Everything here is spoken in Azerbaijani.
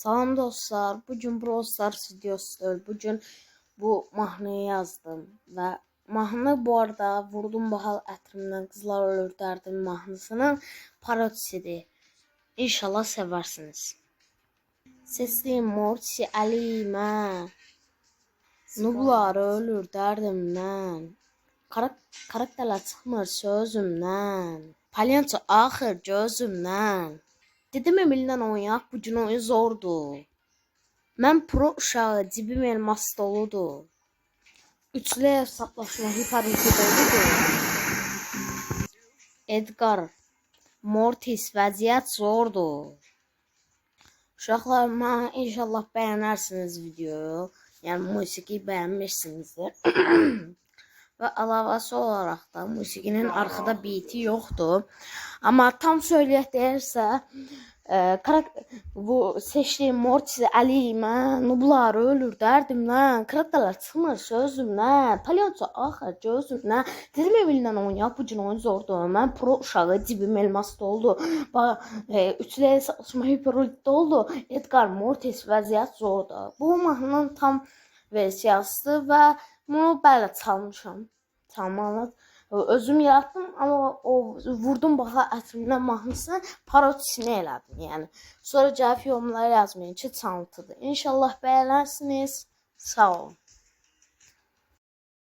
Salam dostlar, bugün Brawl Stars videosu. Bugün bu mahnıyı yazdım ve mahnı bu arada Vurdum Bahal Ətrimdən Qızlar Ölür Dərdim mahnısının parodisidir. İnşallah seversiniz. Sesli Morsi Əliyimə, Nublar ölür dərdimdən, karakterlər çıxmır sözümdən, palyanço axır gözümdən. Dedim Emil'den oynayak, bu gün oyun zordu. Mən pro uşağı, cibim elmas doludur. Üçlü hesaplaşma hiperlikdə doludur. Edgar, Mortis, vəziyyət zordur. Uşaqlar, mənə inşallah bəyənərsiniz videoyu. Yəni musiqi bəyənmişsinizdir. Və əlavəsi olaraq da musiqinin arxada beati yoxdur. Amma tam söyləyək deyirsə, bu seçdiyim Mortis Əliyimə, Nublar ölür dərdimdən, karakterlər çıxmır sözümdən, palyanço axır gözümdən. Dedim Emil'dən oynayaq, bu gün oyun zordur. Mən pro uşağı, cibim elmas doldu. Üçlü hesaplaşma hiperlikdə oldu. Edgar, Mortis, vəziyyət zordur. Bu mahnının tam versiyasıdır və bunu belə çalmışam. Çalmalı. Özüm yarattım, amma o Vurdum Bahal Ətrimdən mahnısını parodisini elədim. Yəni sonra cavab yorumlara yazmayın ki, çalıntıdır. İnşallah bəyənərsiniz. Sağ olun.